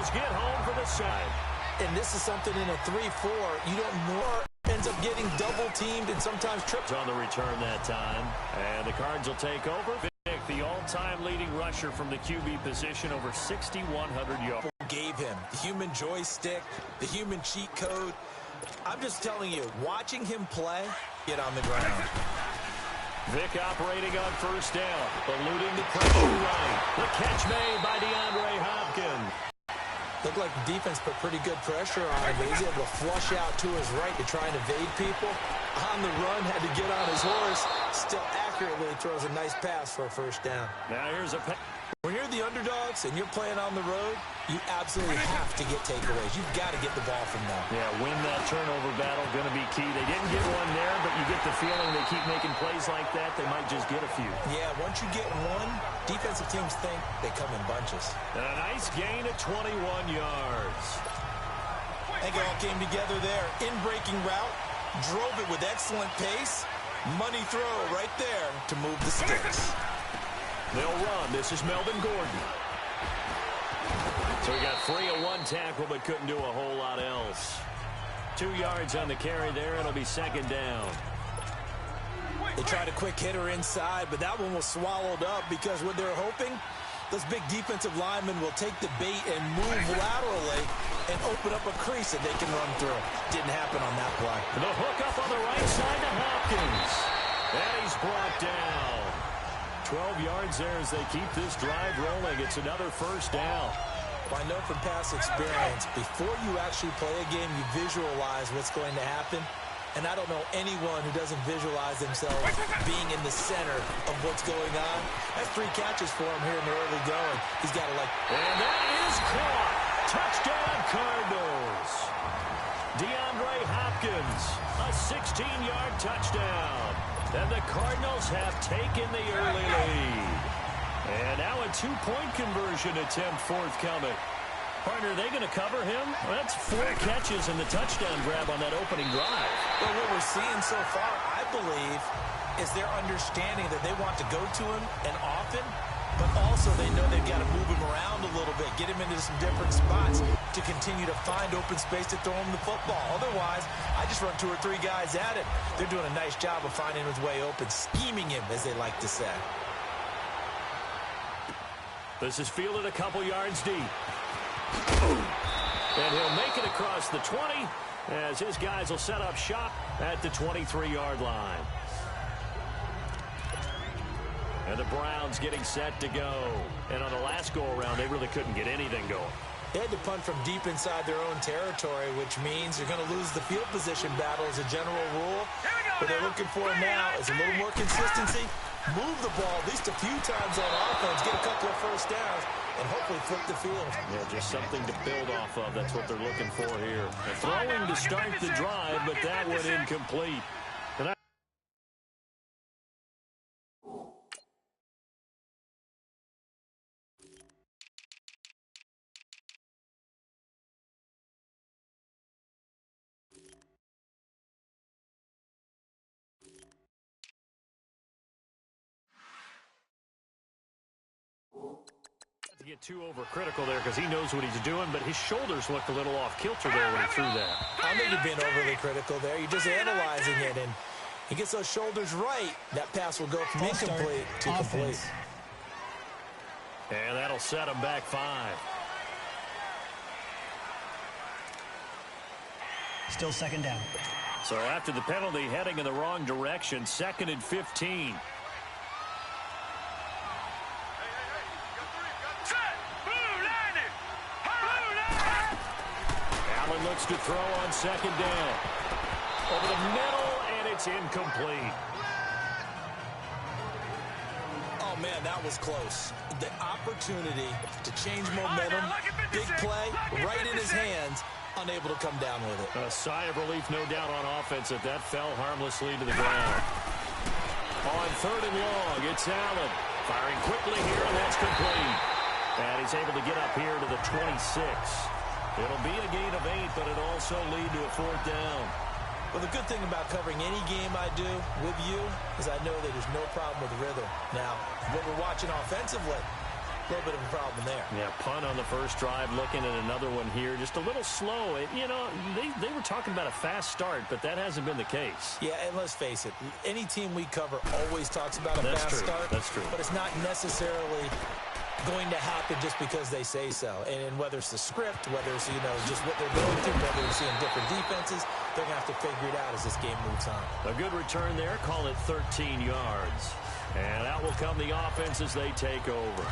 Cardinals get home for the side. And this is something in a 3-4 you don't know. Ends up getting double-teamed and sometimes tripped. On the return that time. And the Cards will take over. The all-time leading rusher from the QB position, over 6,100 yards. Gave him the human joystick, the human cheat code. I'm just telling you, watching him play, get on the ground. Vick operating on first down, eluding the pressure right. The catch made by DeAndre Hopkins. Looked like the defense put pretty good pressure on him, but he's able to flush out to his right to try and evade people. On the run, had to get on his horse. Still accurately throws a nice pass for a first down. Now here's a pass. When you're the underdogs and you're playing on the road, you absolutely have to get takeaways. You've got to get the ball from them. Yeah, win that turnover battle, going to be key. They didn't get one there, but you get the feeling they keep making plays like that, they might just get a few. Yeah, once you get one, defensive teams think they come in bunches. And a nice gain of 21 yards. I think it all came together there. In-breaking route, drove it with excellent pace. Money throw right there to move the sticks. They'll run. This is Melvin Gordon. So he got free of one tackle, but couldn't do a whole lot else. 2 yards on the carry there. It'll be second down. They tried a quick hitter inside, but that one was swallowed up because what they're hoping, those big defensive linemen will take the bait and move laterally and open up a crease that they can run through. Didn't happen on that play. The hook up on the right side to Hopkins. And he's brought down. 12 yards there as they keep this drive rolling. It's another first down. Well, I know from past experience, before you actually play a game, you visualize what's going to happen. And I don't know anyone who doesn't visualize themselves being in the center of what's going on. That's 3 catches for him here in the early going. He's got to like... And that is caught. Touchdown, Cardinals. DeAndre Hopkins, a 16-yard touchdown. And the Cardinals have taken the early lead. And now a 2-point conversion attempt forthcoming. Partner, are they going to cover him? Well, that's 4 catches and the touchdown grab on that opening drive. Well, what we're seeing so far, I believe, is their understanding that they want to go to him and often, but also they know they've got to move him around a little bit, get him into some different spots to continue to find open space to throw him the football. Otherwise, I just run 2 or 3 guys at it. They're doing a nice job of finding his way open, scheming him, as they like to say. This is fielded a couple yards deep. And he'll make it across the 20 as his guys will set up shop at the 23-yard line. And the Browns getting set to go. And on the last go-around, they really couldn't get anything going. They had to punt from deep inside their own territory, which means they're going to lose the field position battle as a general rule. What they're looking for now is a little more consistency. Move the ball at least a few times on offense, get a couple of first downs, and hopefully flip the field. Yeah, just something to build off of. That's what they're looking for here. Throwing to start the drive, but that went incomplete. To get too overcritical there because he knows what he's doing, but his shoulders looked a little off kilter there when he threw that. I think you're being overly critical there. You're just analyzing it, and he gets those shoulders right. That pass will go from incomplete to complete. And that'll set him back 5. Still second down. So after the penalty, heading in the wrong direction, 2nd and 15. Allen looks to throw on 2nd down. Over the middle, and it's incomplete. Oh, man, that was close. The opportunity to change momentum, big play, right in his hands, unable to come down with it. A sigh of relief, no doubt, on offense that fell harmlessly to the ground. On 3rd and long, it's Allen. Firing quickly here, and that's complete. And he's able to get up here to the 26. It'll be a gain of 8, but it'll also lead to a 4th down. Well, the good thing about covering any game I do with you is I know that there's no problem with rhythm. Now, what we're watching offensively, A little bit of a problem there. Yeah, punt on the first drive, looking at another one here. Just a little slow. You know, they were talking about a fast start, but that hasn't been the case. Yeah, and let's face it, any team we cover always talks about a That's fast true. start. That's true. But it's not necessarily going to happen just because they say so. And whether it's the script, whether it's, just what they're going through, whether they're seeing different defenses, they're going to have to figure it out as this game moves on. A good return there. Call it 13 yards. And out will come the offense as they take over.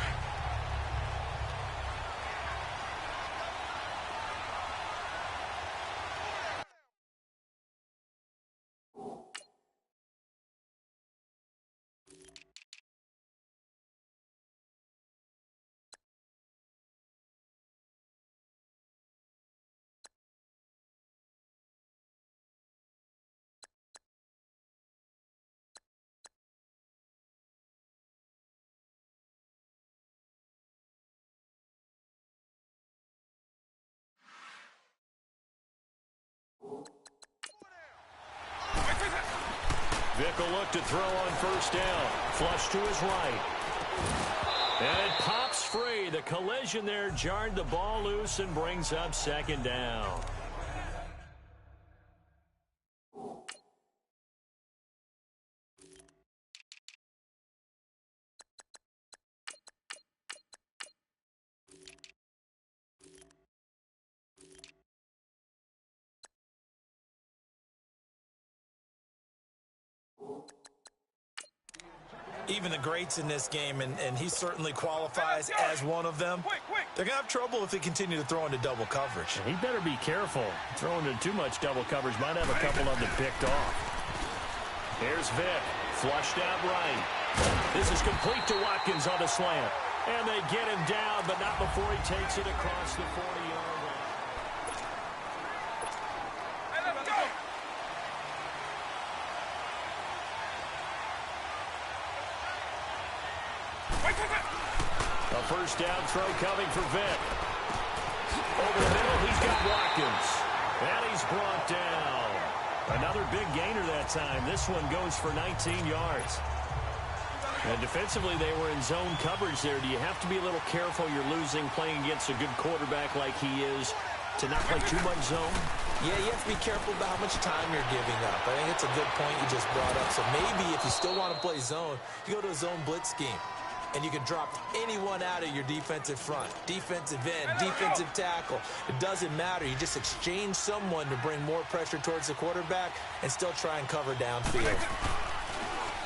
Vick will look to throw on first down. Flush to his right. And it pops free. The collision there jarred the ball loose and brings up second down. Even the greats in this game, and he certainly qualifies as one of them, they're going to have trouble if they continue to throw into double coverage. He better be careful. Throwing into too much double coverage might have a couple of them picked off. Here's Vick. Flushed out right. This is complete to Watkins on the slant. And they get him down, but not before he takes it across the 40-yard line. A first down throw coming for Vick. Over the middle, he's got Watkins. And he's brought down. Another big gainer that time. This one goes for 19 yards. And defensively, they were in zone coverage there. Do you have to be a little careful? You're losing playing against a good quarterback like he is to not play too much zone? Yeah, you have to be careful about how much time you're giving up. I think it's a good point you just brought up. So maybe if you still want to play zone, you go to a zone blitz scheme. And you can drop anyone out of your defensive front, defensive end, defensive tackle. It doesn't matter. You just exchange someone to bring more pressure towards the quarterback and still try and cover downfield.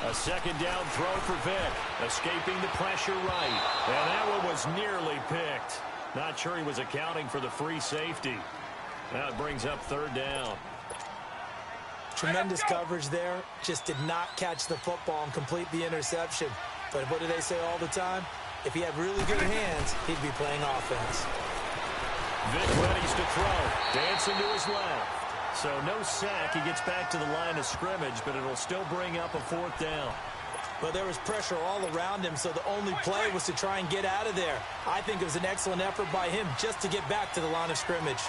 A second down throw for Vick. Escaping the pressure right. And that one was nearly picked. Not sure he was accounting for the free safety. Now it brings up third down. Tremendous coverage there. Just did not catch the football and complete the interception. But what do they say all the time? If he had really good hands, he'd be playing offense. Vick readies to throw. Dancing to his left. So no sack. He gets back to the line of scrimmage, but it'll still bring up a fourth down. But there was pressure all around him, so the only play was to try and get out of there. I think it was an excellent effort by him just to get back to the line of scrimmage.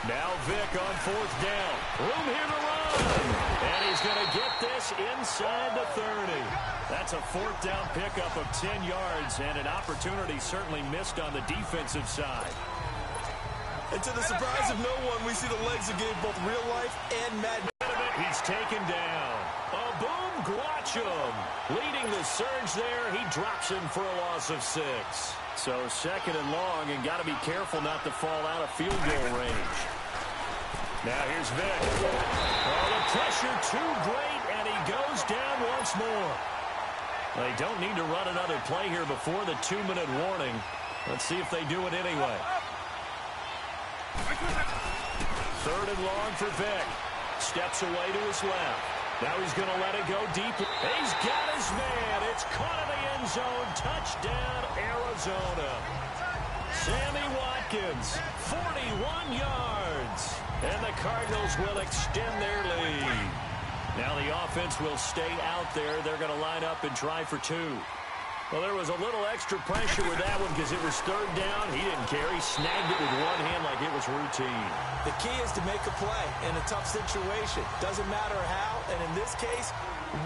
Now Vick on fourth down. Room here to run. And he's going to get this inside the 30. That's a fourth down pickup of 10 yards, and an opportunity certainly missed on the defensive side. And to the surprise of no one, we see the legs of game both real life and Madden. He's taken down. A boom, Gwachum. Leading the surge there, he drops him for a loss of 6. So second and long, and got to be careful not to fall out of field goal range. Now here's Vick. Oh, the pressure too great, and he goes down once more. They don't need to run another play here before the 2-minute warning. Let's see if they do it anyway. Third and long for Vick. Steps away to his left. Now he's going to let it go deep. He's got his man. It's caught in the end zone. Touchdown, Arizona. Sammy Watkins, 41 yards. And the Cardinals will extend their lead. Now the offense will stay out there. They're going to line up and try for 2. Well, there was a little extra pressure with that one because it was third down. He didn't care. He snagged it with one hand like it was routine. The key is to make a play in a tough situation. Doesn't matter how, and in this case,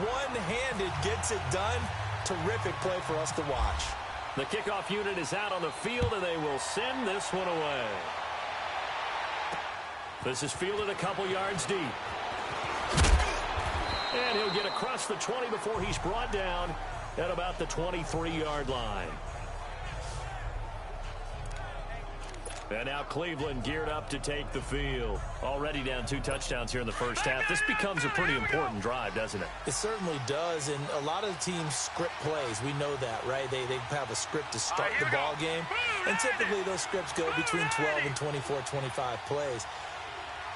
one-handed gets it done. terrific play for us to watch. The kickoff unit is out on the field, and they will send this one away. This is fielded a couple yards deep. And he'll get across the 20 before he's brought down at about the 23-yard line. And now Cleveland geared up to take the field. Already down 2 touchdowns here in the first half. This becomes a pretty important drive, doesn't it? It certainly does, and a lot of teams script plays. We know that, right? They have a script to start the ball game, and typically those scripts go between 12 and 24, 25 plays.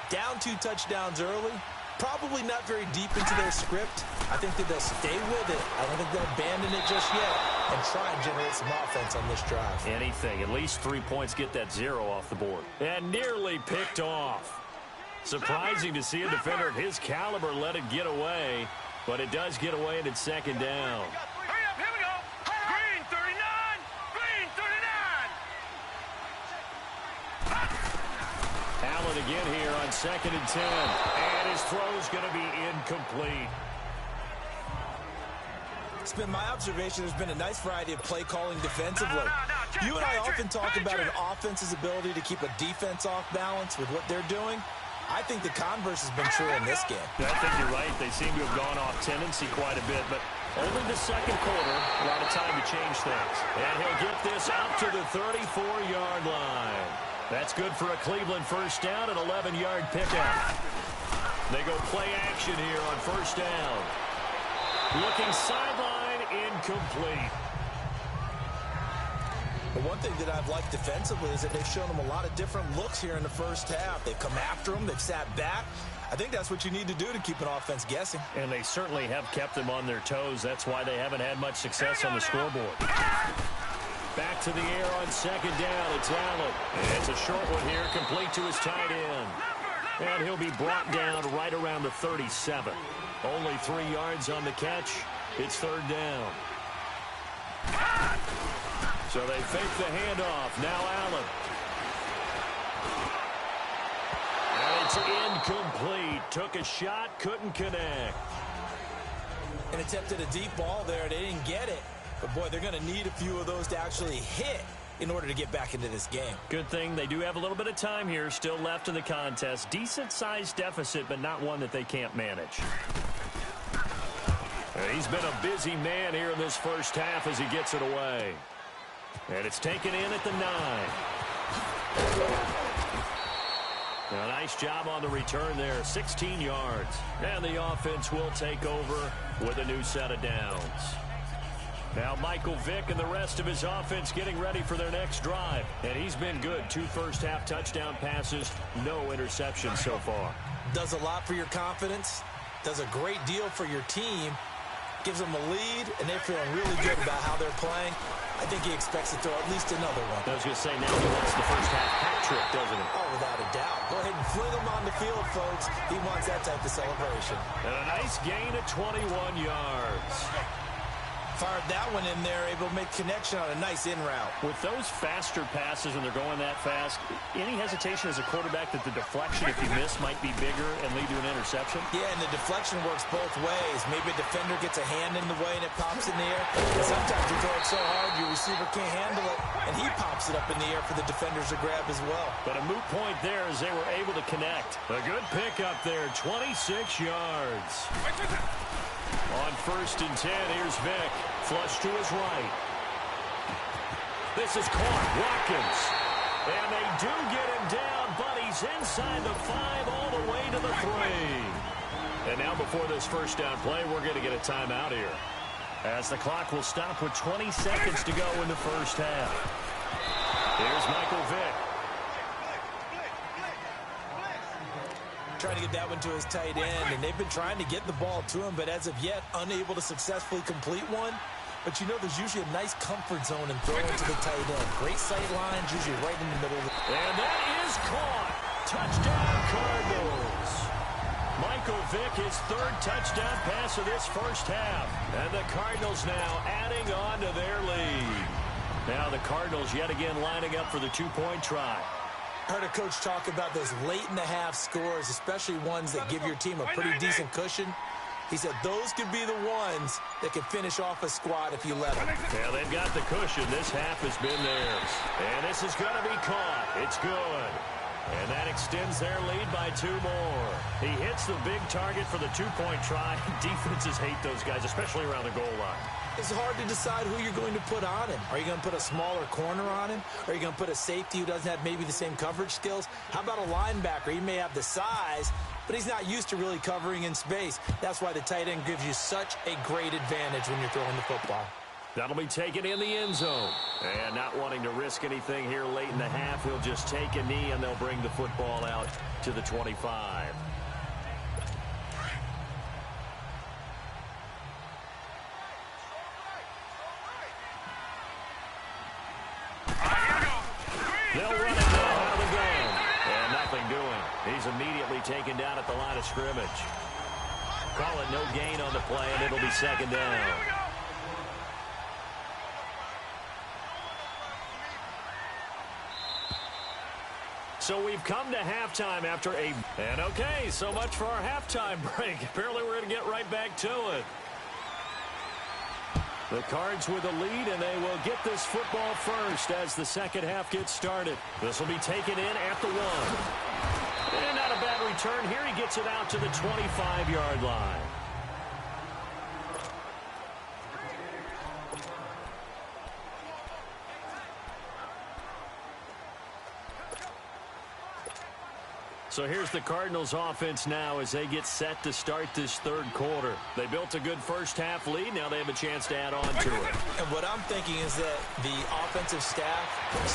Down 2 touchdowns early, probably not very deep into their script. I think that they'll stay with it. I don't think they'll abandon it just yet and try and generate some offense on this drive. Anything. At least 3 points, get that 0 off the board. And nearly picked off. Surprising to see a defender of his caliber let it get away, but it does get away and it's second down. Hurry up, here we go. Green 39, green 39. Allen again here on 2nd and 10. And his throw's going to be incomplete. It's been my observation there's been a nice variety of play calling defensively. You and I often talk about an offense's ability to keep a defense off balance with what they're doing. I think the converse has been true in this game. I think you're right. They seem to have gone off tendency quite a bit, but only the second quarter, a lot of time to change things. And he'll get this up to the 34-yard line. That's good for a Cleveland first down, an 11-yard pickup. They go play action here on first down. Looking sideline, incomplete. The one thing that I've liked defensively is that they've shown them a lot of different looks here in the first half. They've come after them. They've sat back. I think that's what you need to do to keep an offense guessing. And they certainly have kept them on their toes. That's why they haven't had much success on the scoreboard. Back to the air on second down. It's Allen. And it's a short one here, complete to his tight end. And he'll be brought down right around the 37. Only 3 yards on the catch. It's third down. So they fake the handoff. Now Allen. And it's incomplete. Took a shot, couldn't connect. And attempted a deep ball there. They didn't get it. But, boy, they're going to need a few of those to actually hit in order to get back into this game. Good thing they do have a little bit of time here still left in the contest. Decent-sized deficit, but not one that they can't manage. And he's been a busy man here in this first half as he gets it away. And it's taken in at the 9. A nice job on the return there, 16 yards. And the offense will take over with a new set of downs. Now Michael Vick and the rest of his offense getting ready for their next drive. And he's been good. 2 first-half touchdown passes, no interceptions so far. Does a lot for your confidence, does a great deal for your team, gives them a lead, and they're feeling really good about how they're playing. I think he expects to throw at least another one. I was going to say, now he wants the first-half hat trick, doesn't he? Oh, without a doubt. Go ahead and fling him on the field, folks. He wants that type of celebration. And a nice gain of 21 yards. Fired that one in there, able to make connection on a nice in route. With those faster passes when they're going that fast, any hesitation as a quarterback that the deflection, if you miss, might be bigger and lead to an interception? Yeah, and the deflection works both ways. Maybe a defender gets a hand in the way and it pops in the air. And sometimes you throw it so hard your receiver can't handle it, and he pops it up in the air for the defenders to grab as well. But a moot point there as they were able to connect. A good pickup there, 26 yards. On first and 10, here's Vick. Flush to his right. This is caught. Watkins. And they do get him down, but he's inside the 5 all the way to the 3. And now before this first down play, we're going to get a timeout here, as the clock will stop with 20 seconds to go in the first half. Here's Michael Vick. Trying to get that one to his tight end, and they've been trying to get the ball to him, but as of yet, unable to successfully complete one. But you know there's usually a nice comfort zone in throwing to the tight end. Great sight lines, usually right in the middle. And that is caught. Touchdown, Cardinals. Michael Vick, his 3rd touchdown pass of this first half. And the Cardinals now adding on to their lead. Now the Cardinals yet again lining up for the 2-point try. I heard a coach talk about those late-in-the-half scores, especially ones that give your team a pretty decent cushion. He said those could be the ones that could finish off a squad if you let them. Yeah, they've got the cushion. This half has been theirs. And this is going to be caught. It's good. And that extends their lead by 2 more. He hits the big target for the 2-point try. Defenses hate those guys, especially around the goal line. It's hard to decide who you're going to put on him. Are you going to put a smaller corner on him? Are you going to put a safety who doesn't have maybe the same coverage skills? How about a linebacker? He may have the size, but he's not used to really covering in space. That's why the tight end gives you such a great advantage when you're throwing the football. That'll be taken in the end zone. And not wanting to risk anything here late in the half, he'll just take a knee, and they'll bring the football out to the 25. They'll run it now out of the gun. And nothing doing. He's immediately taken down at the line of scrimmage. Call it no gain on the play, and it'll be second down. So we've come to halftime after a... And okay, so much for our halftime break. Apparently we're going to get right back to it. The Cards with the lead, and they will get this football first as the second half gets started. This will be taken in at the 1. And not a bad return here. He gets it out to the 25-yard line. So here's the Cardinals offense now as they get set to start this third quarter. They built a good first half lead. Now they have a chance to add on to it. And what I'm thinking is that the offensive staff... And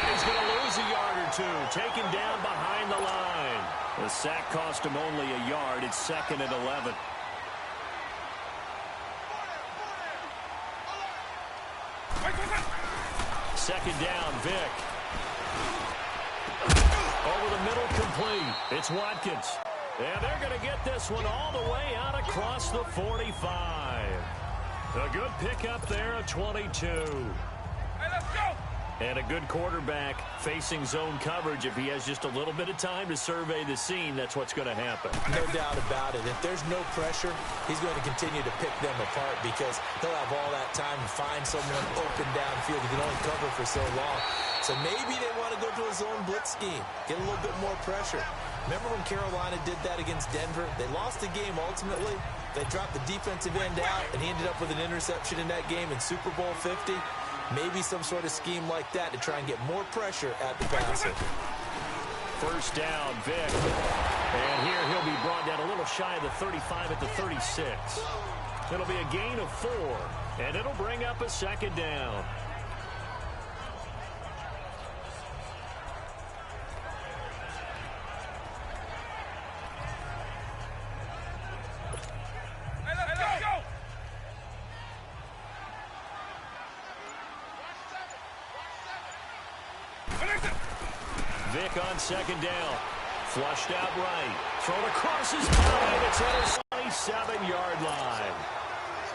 he's going to lose a yard or 2. Taken down behind the line. The sack cost him only a yard. It's second and 11. Second down, Vic. Over the middle, complete. It's Watkins. And they're going to get this one all the way out across the 45. A good pickup there of 22. Hey, let's go! And a good quarterback facing zone coverage. If he has just a little bit of time to survey the scene, that's what's going to happen. No doubt about it. If there's no pressure, he's going to continue to pick them apart because he'll have all that time to find someone open downfield. He can only cover for so long. So maybe they want to go to a zone blitz scheme, get a little bit more pressure. Remember when Carolina did that against Denver? They lost the game ultimately. They dropped the defensive end out, and he ended up with an interception in that game in Super Bowl 50. Maybe some sort of scheme like that to try and get more pressure at the passer. First down, Vic. And here he'll be brought down a little shy of the 35 at the 36. It'll be a gain of 4, and it'll bring up a second down. Vic on second down. Flushed out right. Thrown across his body. It's at his 27-yard line.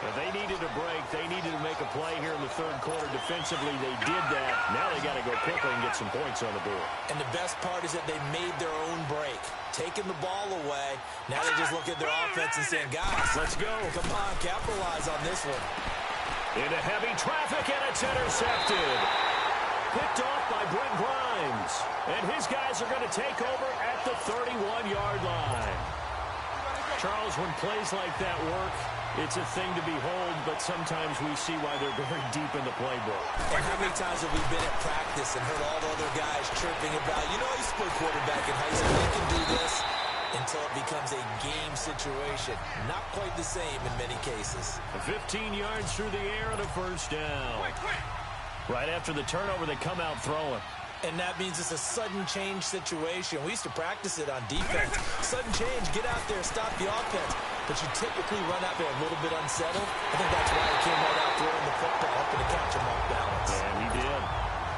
If they needed a break, they needed to make a play here in the third quarter. Defensively, they did that. Now they got to go quickly and get some points on the board. And the best part is that they made their own break. Taking the ball away. Now they just look at their offense and saying, guys, let's go. Come on, capitalize on this one. Into heavy traffic, and it's intercepted. Picked off by Brent Grimes. And his guys are going to take over at the 31-yard line. Charles, when plays like that work, it's a thing to behold, but sometimes we see why they're very deep in the playbook. And how many times have we been at practice and heard all the other guys chirping about, you know, I used to play quarterback in high school, I can do this, until it becomes a game situation. Not quite the same in many cases. 15 yards through the air and a first down. Right after the turnover, they come out throwing. And that means it's a sudden change situation. We used to practice it on defense. Sudden change, get out there, stop the offense. But you typically run out there a little bit unsettled. I think that's why he came right out throwing the football, hoping to catch him off balance. And he did.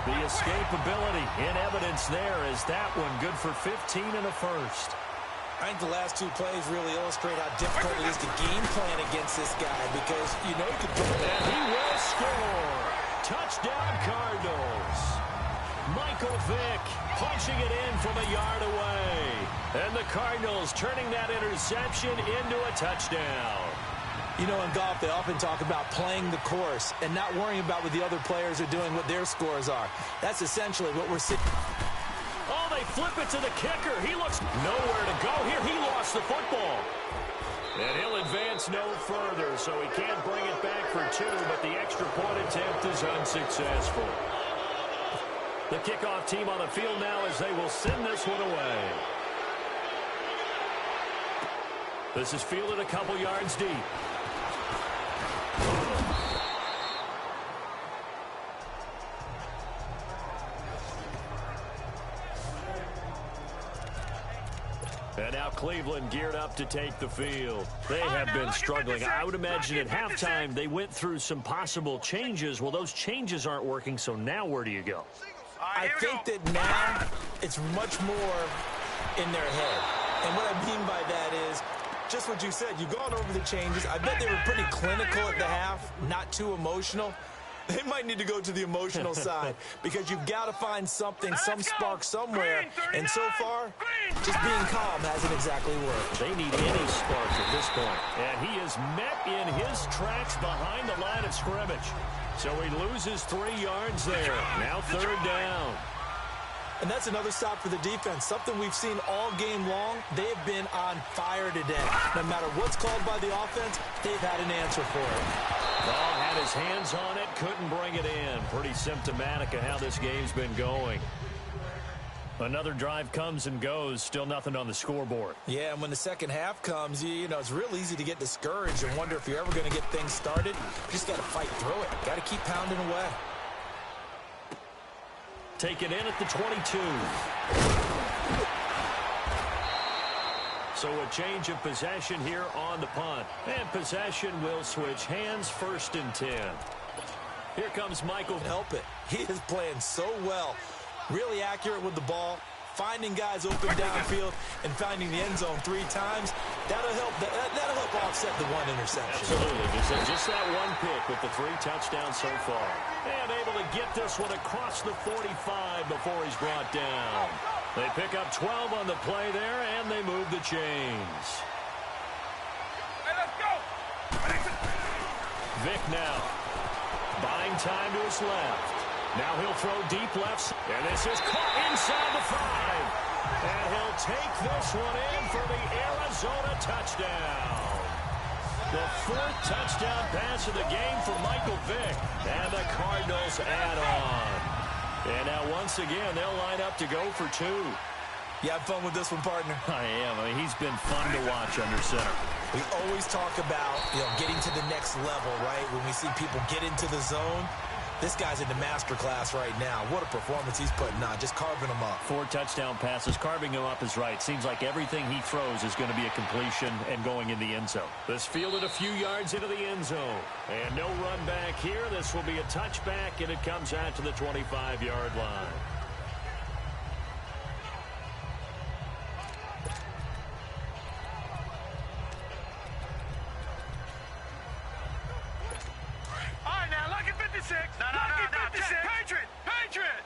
The escapability in evidence there is that one good for 15 and a first. I think the last 2 plays really illustrate how difficult it is to game plan against this guy because you know he could put it. And he will score. Touchdown, Cardinals. Michael Vick punching it in from a yard away. And the Cardinals turning that interception into a touchdown. You know, in golf, they often talk about playing the course and not worrying about what the other players are doing, what their scores are. That's essentially what we're seeing. Oh, they flip it to the kicker. He looks nowhere to go here. He lost the football. And he'll advance no further, so he can't bring it back for two, but the extra point attempt is unsuccessful. The kickoff team on the field now as they will send this one away. This is fielded a couple yards deep. And now Cleveland geared up to take the field. They have been struggling. I would imagine at halftime they went through some possible changes. Well, those changes aren't working, so now where do you go? I think that now it's much more in their head. And what I mean by that is just what you said. You've gone over the changes. I bet they were pretty clinical at the half, not too emotional. They might need to go to the emotional side because you've got to find something, some spark somewhere. And so far, just being calm hasn't exactly worked. They need any spark at this point. And he is met in his tracks behind the line of scrimmage. So he loses 3 yards there. Now third down. And that's another stop for the defense. Something we've seen all game long. They've been on fire today. No matter what's called by the offense, they've had an answer for it. Ball had his hands on it, couldn't bring it in. Pretty symptomatic of how this game's been going. Another drive comes and goes, still nothing on the scoreboard. Yeah, and when the second half comes, you know, it's real easy to get discouraged and wonder if you're ever going to get things started. You just got to fight through it. Got to keep pounding away. Taken in at the 22. So a change of possession here on the punt. And possession will switch hands, 1st and 10. Here comes Michael. Help it. He is playing so well. Really accurate with the ball. Finding guys open downfield and finding the end zone 3 times. That'll help offset the 1 interception. Absolutely. Just that one pick with the 3 touchdowns so far. And able to get this one across the 45 before he's brought down. They pick up 12 on the play there, and they move the chains. Hey, let's go. Vick now. Buying time to his left. Now he'll throw deep left. And this is caught inside the 5. And he'll take this one in for the Arizona touchdown. The 4th touchdown pass of the game for Michael Vick. And the Cardinals add on. And now once again, they'll line up to go for 2. You have fun with this one, partner? I am. I mean, he's been fun to watch under center. We always talk about, getting to the next level, right? When we see people get into the zone. This guy's in the master class right now. What a performance he's putting on, just carving them up. 4 touchdown passes, carving him up is right. Seems like everything he throws is going to be a completion and going in the end zone. This fielded a few yards into the end zone. And no run back here. This will be a touchback, and it comes out to the 25-yard line. Patriot!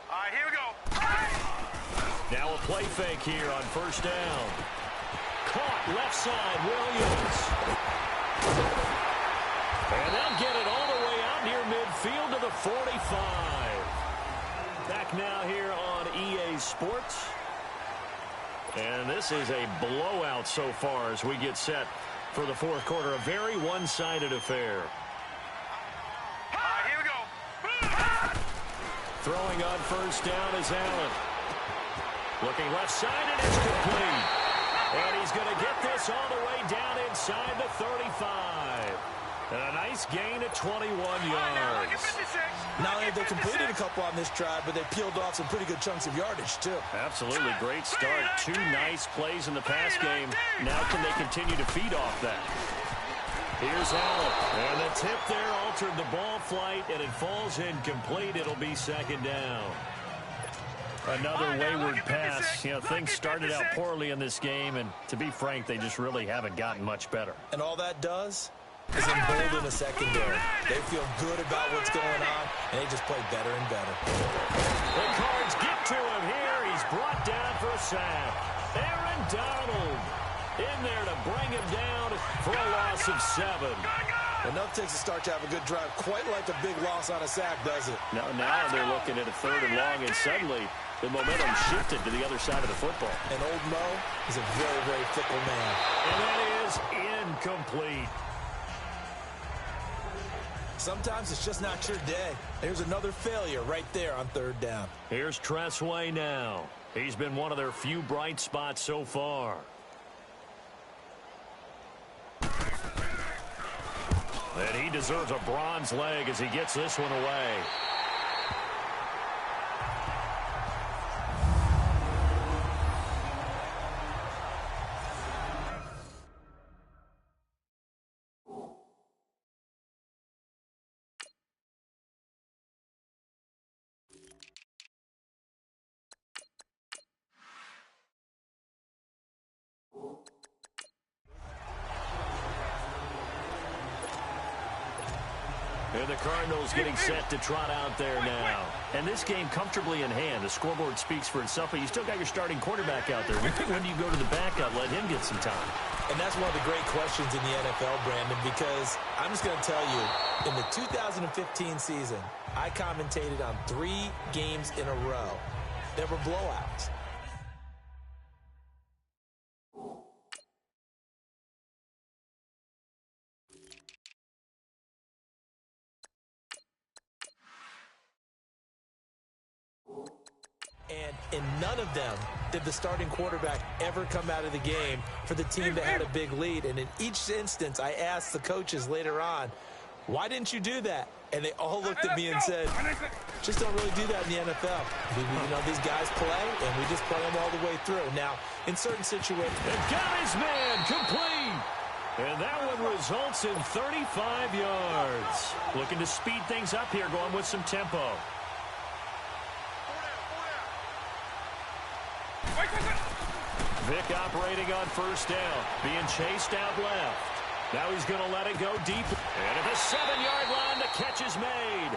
All right, here we go. Now a play fake here on 1st down. Caught left side, Williams. And they'll get it all the way out near midfield to the 45. Back now here on EA Sports. And this is a blowout so far as we get set for the 4th quarter. A very one-sided affair. Here we go. Throwing on 1st down is Allen. Looking left side, and it's complete. And he's going to get this all the way down inside the 35. And a nice gain at 21 yards. Not only have they completed a couple on this drive, but they peeled off some pretty good chunks of yardage, too. Absolutely. Great start. 2 nice plays in the pass game. Now can they continue to feed off that? Here's Allen. And the tip there altered the ball flight, and it falls incomplete. It'll be 2nd down. Another wayward pass. Things started out poorly in this game, and to be frank, they just really haven't gotten much better. And all that does, is emboldened the secondary. They feel good about what's going on, and they just play better and better. The Cards get to him here. He's brought down for a sack. Aaron Donald in there to bring him down for a loss of 7. Enough takes a start to have a good drive. Quite like a big loss on a sack, does it? Now they're looking at a 3rd and long, and suddenly the momentum shifted to the other side of the football. And old Mo is a very, very fickle man. And that is incomplete. Sometimes it's just not your day. There's another failure right there on 3rd down. Here's Tressway now. He's been one of their few bright spots so far. And he deserves a bronze leg as he gets this one away. And the Cardinals getting set to trot out there now. And this game comfortably in hand. The scoreboard speaks for itself, but you still got your starting quarterback out there. When do you go to the backup, let him get some time? And that's one of the great questions in the NFL, Brandon, because I'm just going to tell you, in the 2015 season, I commentated on 3 games in a row. There were blowouts. And in none of them did the starting quarterback ever come out of the game for the team that had a big lead. And in each instance, I asked the coaches later on, why didn't you do that? And they all looked at me and said, just don't really do that in the NFL. You know, these guys play, and we just play them all the way through. Now, in certain situations... And got his man complete. And that one results in 35 yards. Looking to speed things up here, going with some tempo. Vick operating on 1st down, being chased out left. Now he's going to let it go deep. And at the 7-yard line, the catch is made.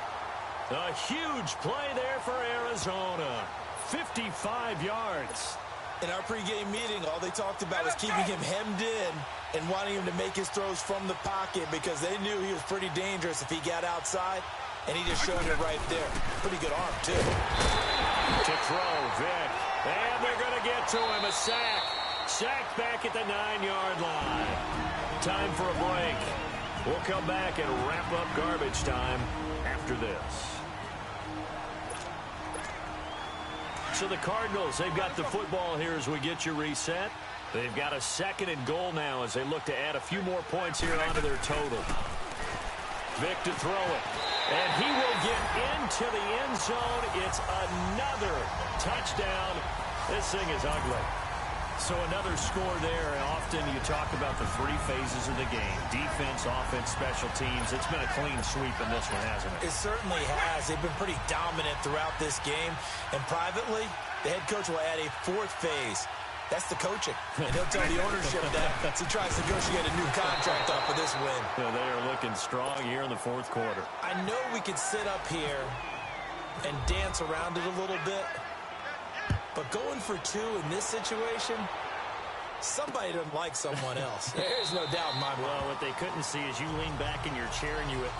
A huge play there for Arizona. 55 yards. In our pregame meeting, all they talked about was keeping him hemmed in and wanting him to make his throws from the pocket because they knew he was pretty dangerous if he got outside, and he just showed it right there. Pretty good arm, too. To throw, Vick. And they're going to get to him. A sack. Sacked back at the 9-yard line. Time for a break. We'll come back and wrap up garbage time after this. So the Cardinals, they've got the football here as we get you reset. They've got a 2nd and goal now as they look to add a few more points here onto their total. Vick to throw it. And he will get into the end zone. It's another touchdown. This thing is ugly. So another score there. Often you talk about the 3 phases of the game. Defense, offense, special teams. It's been a clean sweep in this one, hasn't it? It certainly has. They've been pretty dominant throughout this game. And privately, the head coach will add a 4th phase. That's the coaching. And he'll tell the ownership that as he tries to negotiate a new contract off of this win. So they are looking strong here in the 4th quarter. I know we could sit up here and dance around it a little bit, but going for 2 in this situation, somebody doesn't like someone else. There's no doubt in my mind. Well, what they couldn't see is you lean back in your chair and you went,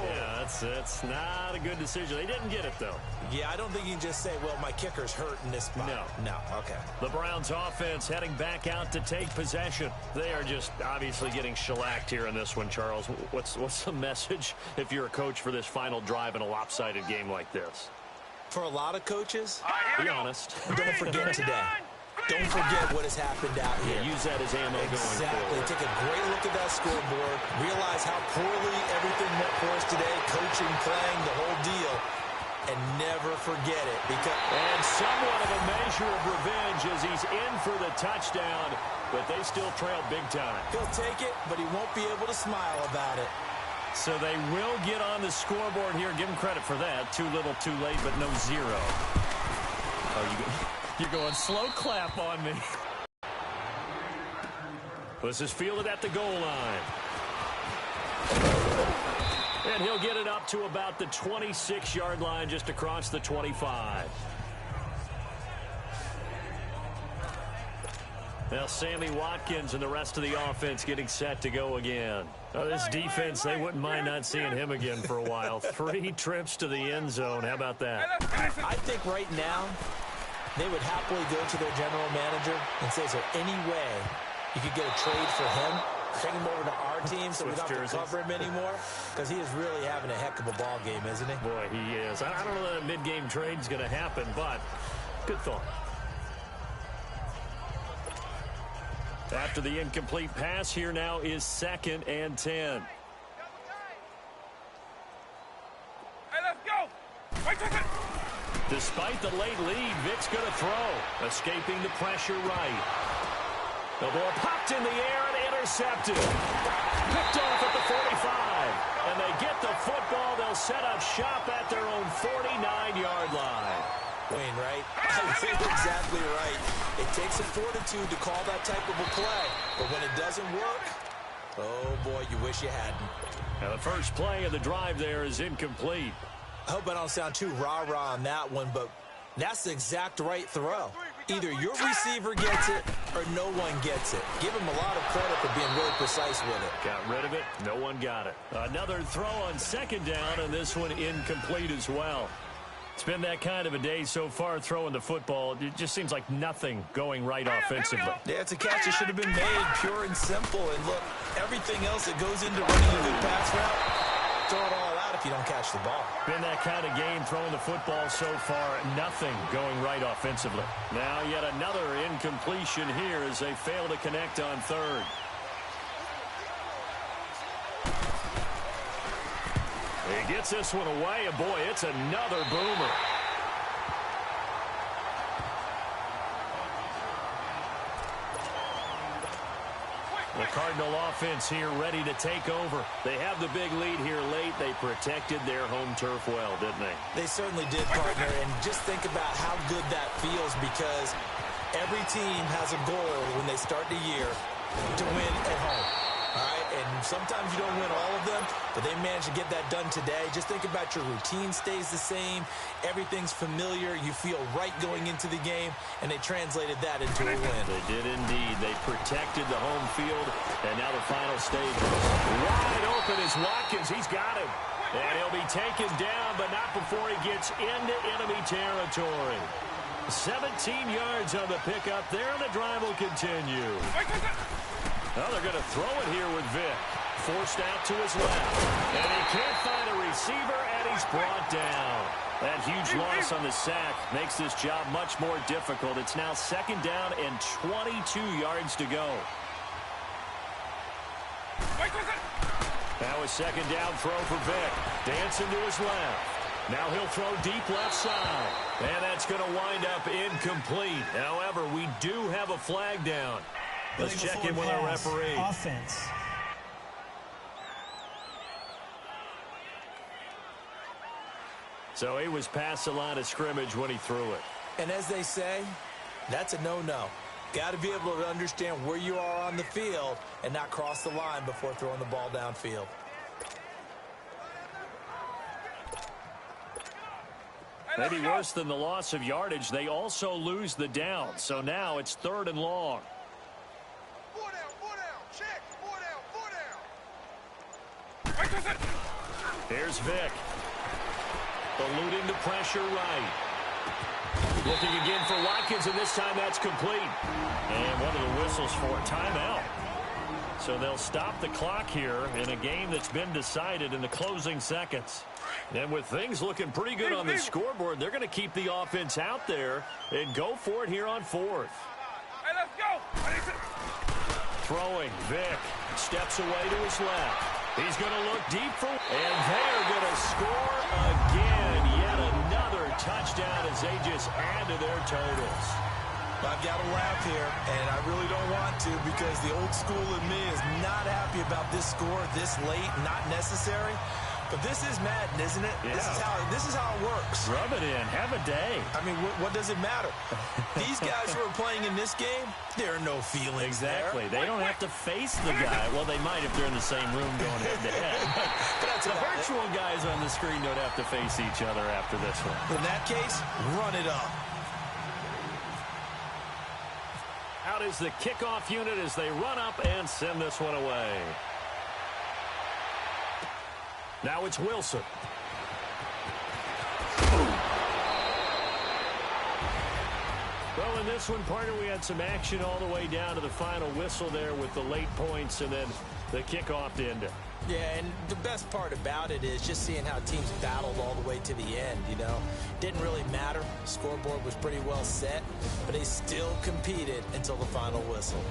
yeah, that's not a good decision. They didn't get it, though. Yeah, I don't think you can just say, well, my kicker's hurt in this spot. No, okay. The Browns offense heading back out to take possession. They are just obviously getting shellacked here in this one, Charles. What's the message if you're a coach for this final drive in a lopsided game like this? For a lot of coaches, be honest. Don't forget today. Don't forget what has happened out here. Yeah, use that as ammo going forward. Take a great look at that scoreboard. Realize how poorly everything went for us today. Coaching, playing, the whole deal. And never forget it. And somewhat of a measure of revenge as he's in for the touchdown. But they still trail big time. He'll take it, but he won't be able to smile about it. So they will get on the scoreboard here. Give him credit for that. Too little, too late, but no 0. Oh, you're going slow clap on me. This is fielded at the goal line. And he'll get it up to about the 26-yard line, just across the 25. Now Sammy Watkins and the rest of the offense getting set to go again. This defense, they wouldn't mind not seeing him again for a while. 3 trips to the end zone. How about that? I think right now they would happily go to their general manager and say, is there any way you could get a trade for him? Bring him over to our team so we don't have to cover him anymore? Because he is really having a heck of a ball game, isn't he? Boy, he is. I don't know that a mid-game trade is going to happen, but good thought. After the incomplete pass, here now is 2nd and 10. Hey, let's go. Wait a second. Despite the late lead, Vic's going to throw. Escaping the pressure right. The ball popped in the air and intercepted. Picked off at the 45. And they get the football. They'll set up shop at their own 49-yard line. Wayne, right? I think exactly right. It takes some fortitude to call that type of a play. But when it doesn't work, oh, boy, you wish you hadn't. Now the first play of the drive there is incomplete. I hope I don't sound too rah-rah on that one, but that's the exact right throw. Either your receiver gets it or no one gets it. Give him a lot of credit for being really precise with it. Got rid of it. No one got it. Another throw on 2nd down, and this one incomplete as well. It's been that kind of a day so far throwing the football. It just seems like nothing going right offensively. Yeah, it's a catch that should have been made pure and simple. And look, everything else that goes into running a good pass route, throw it all out if you don't catch the ball. Been that kind of game throwing the football so far. Nothing going right offensively. Now yet another incompletion here as they fail to connect on 3rd. He gets this one away, and boy, it's another boomer. The Cardinal offense here ready to take over. They have the big lead here late. They protected their home turf well, didn't they? They certainly did, partner, and just think about how good that feels because every team has a goal when they start the year to win at home. All right, and sometimes you don't win all of them, but they managed to get that done today. Just think about your routine stays the same. Everything's familiar. You feel right going into the game, and they translated that into a win. They did indeed. They protected the home field, and now the final stage. Wide open is Watkins. He's got him. And he'll be taken down, but not before he gets into enemy territory. 17 yards on the pickup there, and the drive will continue. Well, they're going to throw it here with Vic. Forced out to his left. And he can't find a receiver, and he's brought down. That huge loss on the sack makes this job much more difficult. It's now 2nd down and 22 yards to go. Now a 2nd down throw for Vic. Dancing to his left. Now he'll throw deep left side. And that's going to wind up incomplete. However, we do have a flag down. Let's check in with our referee. Offense. So he was past the line of scrimmage when he threw it. And as they say, that's a no-no. Got to be able to understand where you are on the field and not cross the line before throwing the ball downfield. Maybe worse than the loss of yardage, they also lose the down. So now it's 3rd and long. Here's Vic. Eluding the pressure right. Looking again for Watkins, and this time that's complete. And one of the whistles for a timeout. So they'll stop the clock here in a game that's been decided in the closing seconds. And with things looking pretty good on the scoreboard, they're going to keep the offense out there and go for it here on 4th. Hey, let's go. Throwing, Vic steps away to his left. He's going to look deep for, and they're going to score again. Yet another touchdown as they just add to their totals. I've got to laugh here, and I really don't want to because the old school in me is not happy about this score this late, not necessary. But this is Madden, isn't it? Yeah. This is how it works. Rub it in. Have a day. I mean, what does it matter? These guys who are playing in this game, there are no feelings Exactly. there. They don't have to face the guy. Well, they might if they're in the same room going head-to-head. But that's The about virtual guys on the screen don't have to face each other after this one. In that case, run it up. Out is the kickoff unit as they run up and send this one away. Now it's Wilson. Well, in this one, partner, we had some action all the way down to the final whistle there with the late points and then the kickoff to end it. Yeah, and the best part about it is just seeing how teams battled all the way to the end, you know. Didn't really matter. Scoreboard was pretty well set, but they still competed until the final whistle.